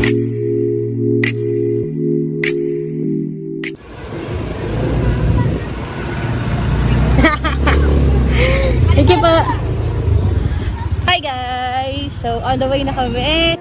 Thank you po. Hi guys! So, on the way na kami.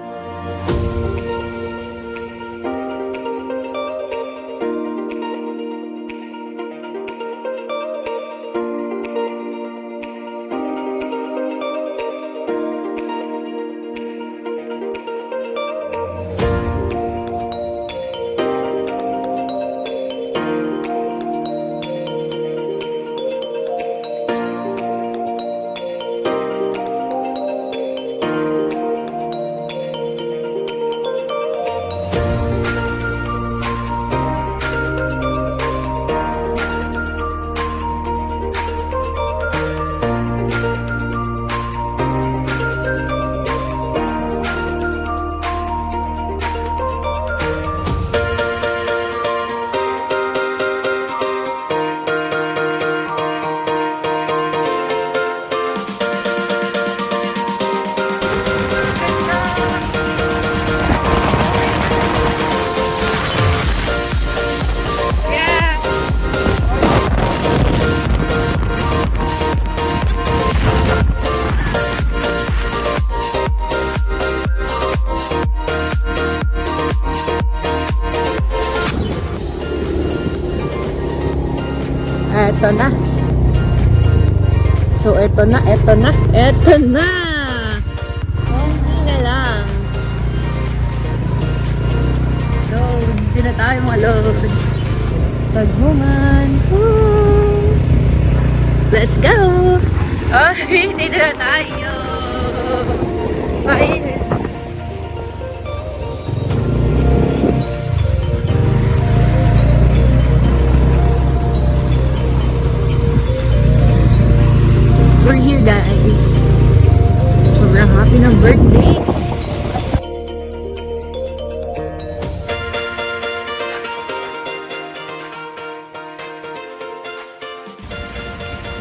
Eto na. So, eto na. Konti na lang. So, hindi na tayo malod. Paghuman. Woo! Let's go! Ay, dito na tayo. Mainit. We're here guys. Sobrang happy ng birthday.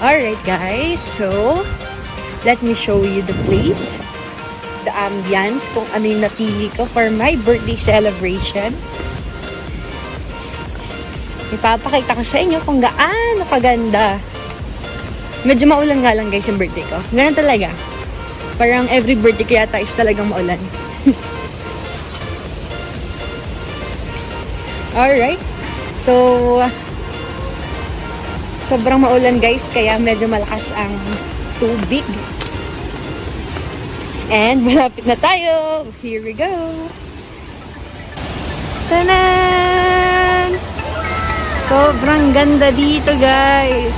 Alright guys, so let me show you the place, the ambience, kung ano yung napili ko for my birthday celebration. Ipapakita ko sa inyo kung gaano kaganda. Medyo maulan nga lang guys yung birthday ko. Ganun talaga. Parang every birthday ko yata is talagang maulan. Alright. So, sobrang maulan guys, kaya medyo malakas ang tubig. And malapit na tayo. Here we go. Tanan! Sobrang ganda dito guys.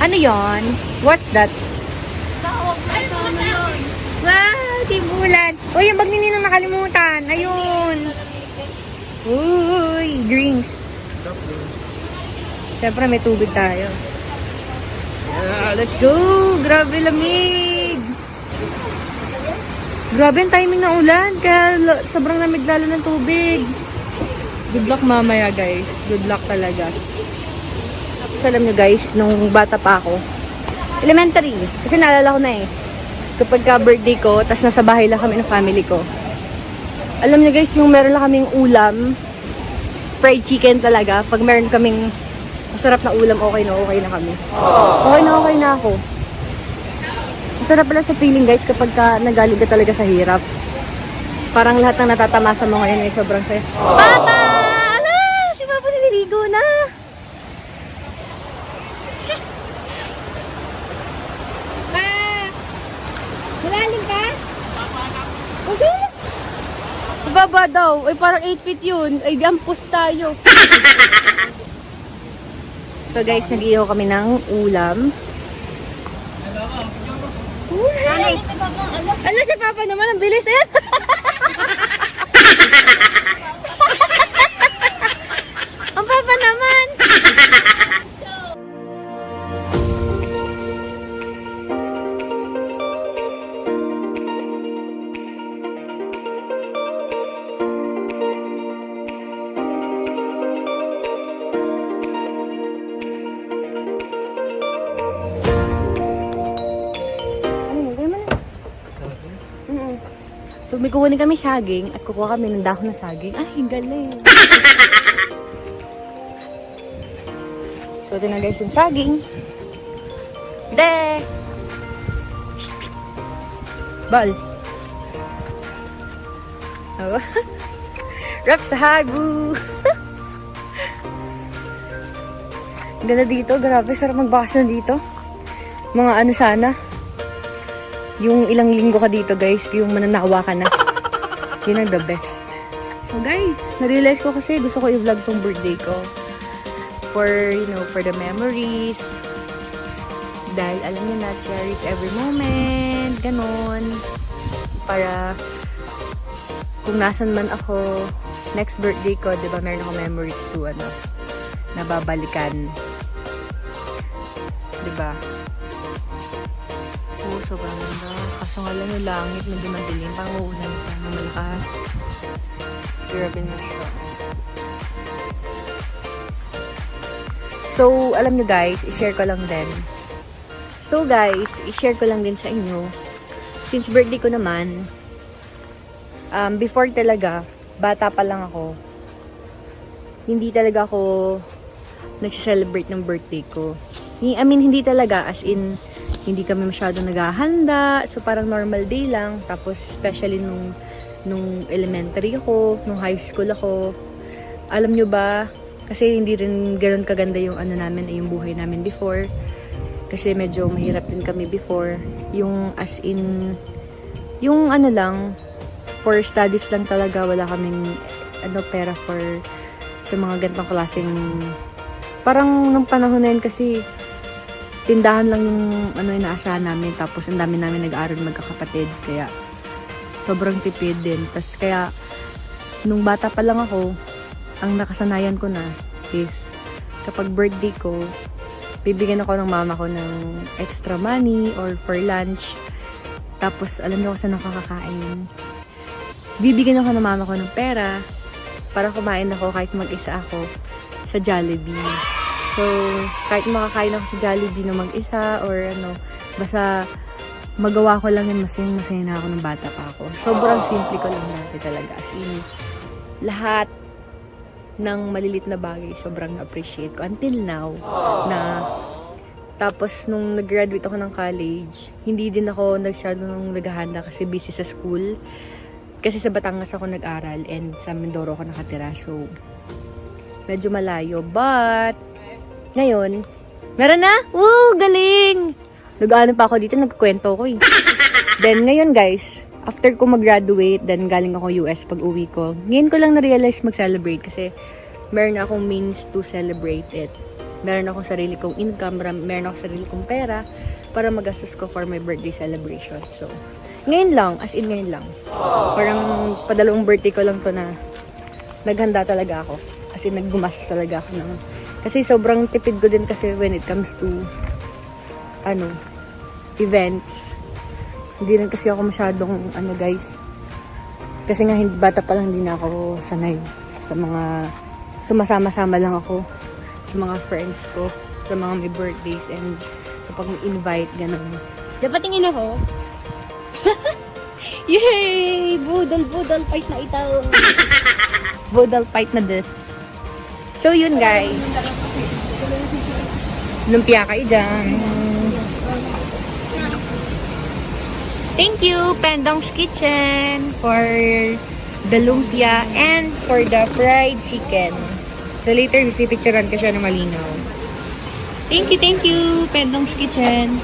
Ano yon? What's that? Tawag na sa ano yun. Wow, tibulan. Uy, yung bag ni Ninong nakalimutan. Ayun. Uy, drinks. Siyempre, may tubig tayo. Yeah, let's go! Grabe lamig! Grabe ang timing ng ulan. Kaya sobrang lamig lalo ng tubig. Good luck mamaya, guys. Good luck talaga. Tapos alam nyo, guys, nung bata pa ako, elementary. Kasi naalala ko na eh. Kapag ka-birthday ko, tas nasa bahay lang kami ng family ko. Alam niyo guys, yung meron lang kaming ulam, fried chicken talaga. Pag meron kaming masarap na ulam, okay na kami. Okay na ako. Masarap pala sa feeling guys kapag ka nagaling ka talaga sa hirap. Parang lahat ng natatamasa mo ngayon ay sobrang saya. Papa! Ala! Si Papa nililigo na! Malalim ka? Okay. Baba daw. Ay, parang 8 feet yun. Ay, gampus tayo. So guys, nag-ihaw kami ng ulam. Ay! Ala, si Papa naman. Ang bilis eh. Ang Papa naman. So, may kukunin kami saging at kukuha kami ng dahon na saging. Ay, galing! So, ito na guys yung saging. De! Bal! Oh. Rap sa hagu! Ganda dito. Grabe, sarap magbakasyon dito. Mga ano sana. Yung ilang linggo ka dito guys, yung mananawa ka na. Yun ang the best. So guys, na-realize ko kasi gusto ko i-vlog tong birthday ko. For, you know, for the memories. Dahil alam niyo na, cherish every moment. Ganon. Para kung nasan man ako, next birthday ko, di ba, meron ako memories to, ano, nababalikan. Di ba? Oo, sobrang ganda. Kaso nga lang yung langit, medyo madilim. Parang uulan pa na malakas. Grabe na siya. So, alam nyo guys, i-share ko lang din. So guys, i-share ko lang din sa inyo. Since birthday ko naman, before talaga, bata pa lang ako, hindi talaga ako nag-celebrate ng birthday ko. I mean, hindi talaga, as in, hindi kami masyadong naghahanda. So, parang normal day lang. Tapos, especially nung elementary ako, nung high school ako. Alam nyo ba, kasi hindi rin ganoon kaganda yung ano namin, yung buhay namin before. Kasi medyo mahirap din kami before. Yung as in, yung ano lang, for studies lang talaga, wala kaming pera for sa mga ganitong klaseng, parang nung panahon na yun kasi, tindahan lang yung inaasahan namin. Tapos ang dami namin nag-aaral magkakapatid. Kaya sobrang tipid din. Tapos kaya nung bata pa lang ako, ang nakasanayan ko na is kapag birthday ko, bibigyan ako ng mama ko ng extra money or for lunch. Tapos alam niyo kung saan ako kakakain. Bibigyan ako ng mama ko ng pera para kumain ako kahit mag-isa ako sa Jollibee. So, kahit makakain ako sa Jollibee na mag-isa or basta magawa ko lang yung masaya na ako ng bata pa ako. Sobrang simple ko lang dati talaga. As in, lahat ng malilit na bagay sobrang na-appreciate ko until now. Na, tapos nung nag-graduate ako ng college, hindi din ako nagsyadong naghahanda kasi busy sa school. Kasi sa Batangas ako nag-aral and sa Mindoro ako nakatira. So, medyo malayo. But, ngayon, meron na? Woo! Galing! Nag-ano pa ako dito, nagkwento ko eh. Then, ngayon guys, after ko mag-graduate, then galing ako US pag uwi ko. Ngayon ko lang na-realize mag-celebrate kasi meron akong means to celebrate it. meron akong sarili kong income, meron akong sarili kong pera para magastos ko for my birthday celebration. So, ngayon lang, as in ngayon lang. Parang padalawang birthday ko lang to na naghanda talaga ako. As in, naggumastos talaga ako ng... Kasi sobrang tipid ko din kasi when it comes to events. Hindi rin kasi ako masyadong guys. Kasi nga bata pa lang hindi na ako sanay sa mga sumasama-sama lang ako sa mga friends ko, sa mga may birthdays and kapag invite ganun. Dapat tingin ako. Yay! Budol fight na ito. Budol fight na this. So yun guys. Lumpia kayo dyan. Thank you, Pendong's Kitchen, for the lumpia and for the fried chicken. So later, pipicturean ko siya na malinaw. Thank you, Pendong's Kitchen.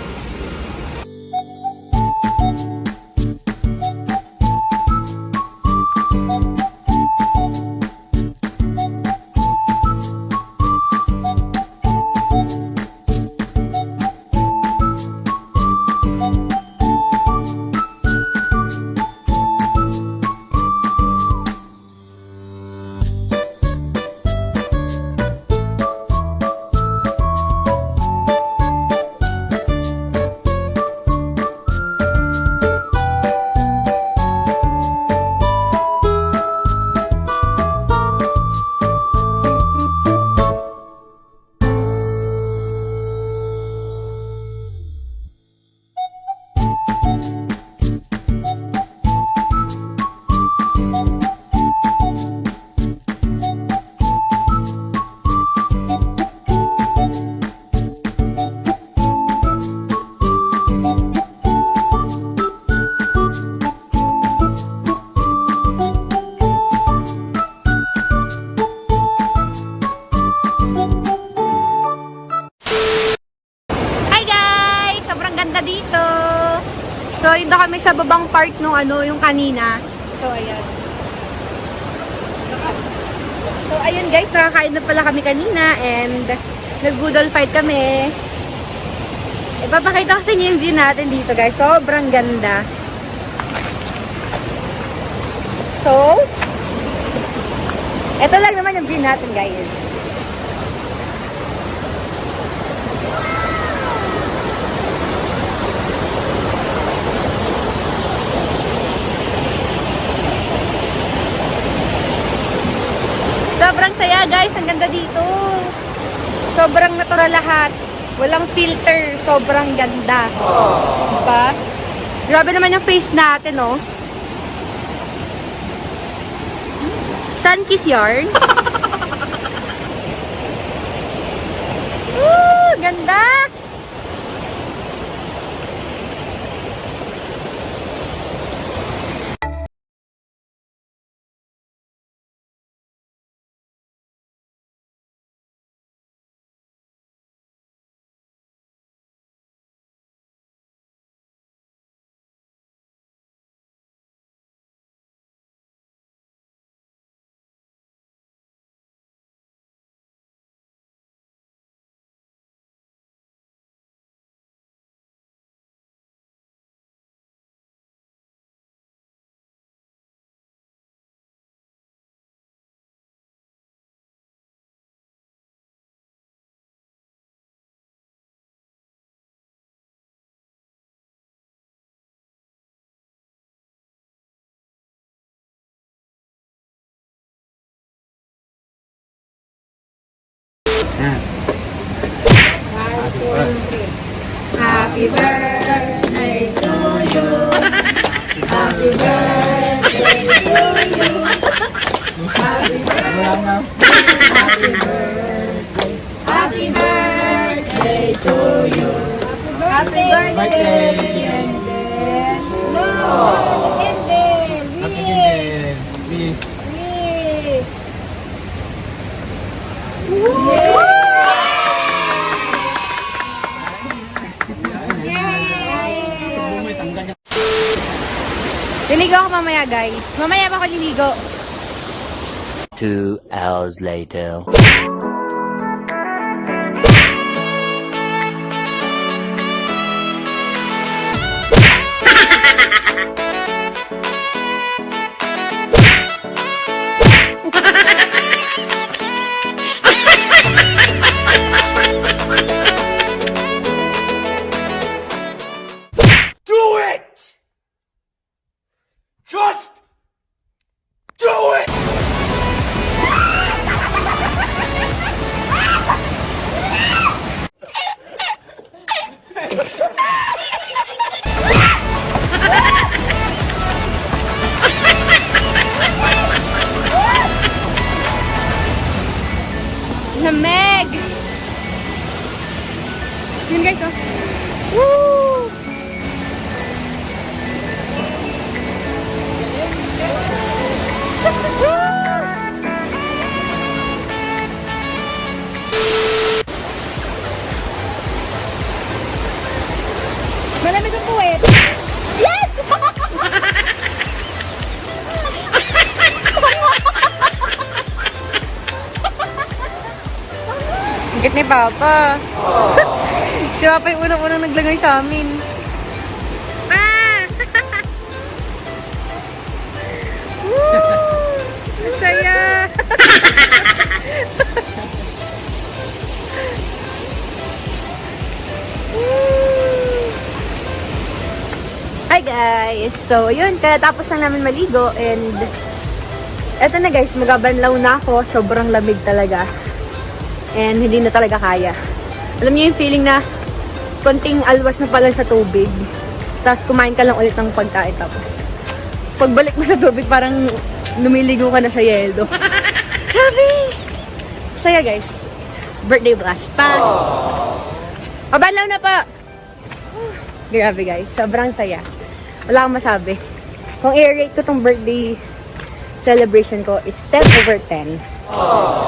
Dito. So, ito kami sa babang part nung yung kanina. So, ayan. So, ayun guys, nakakain na pala kami kanina and nag-budol fight kami. Ipapakita ko sa inyo yung view natin dito guys. Sobrang ganda. So, ito lang naman yung view natin guys. Sobrang saya guys, ang ganda dito. Sobrang natural lahat. Walang filter, sobrang ganda. Diba? Grabe naman yung face natin, oh. Sunkiss yarn. Ganda! Happy birthday to you. Happy birthday to you. Happy birthday. Happy birthday to you. Happy birthday. Please. Liligo ako mamaya guys. Mamaya pa ako liligo. 2 hours later. ko. Woo! Malamig ang puwet. Yes! Ang cute ni Papa. Si Papa yung unang-unang naglagay sa amin. Ah! Woo! Ang saya! Hi guys! So yun, tapos lang namin maligo and eto na guys, magabanlaw na ako. Sobrang lamig talaga. And hindi na talaga kaya. Alam niyo yung feeling na konting alwas na pala sa tubig. Tapos kumain ka lang ulit ng pagkain. Tapos pagbalik mo sa tubig, parang lumiligo ka na sa yelo. Grabe! Saya guys. Birthday blast. Pabanlaw na po! Grabe guys. Sobrang saya. Wala akong masabi. Kung i-rate ko tong birthday celebration ko is 10/10.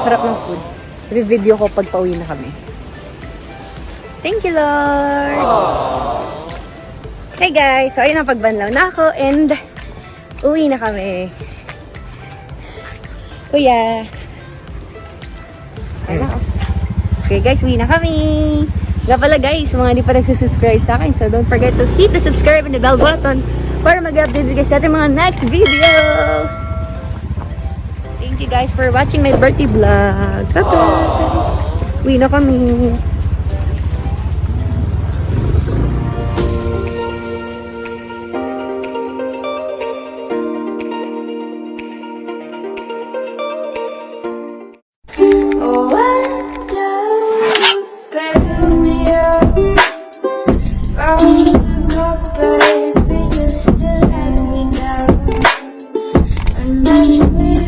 Sarap ng food. Re-video ko pag pauwi na kami. Thank you, Lord! Hey guys! So, ayun ang pagbanlaw na ako and uwi na kami. Kuya! Ayun na ako. Okay guys, uwi na kami! Nga pala guys, mga hindi pa nagsusubscribe sa akin, so don't forget to hit the subscribe and the bell button para mag-update guys sa ating mga next video! Thank you guys for watching my birthday vlog. Bye-bye! Uwi na kami!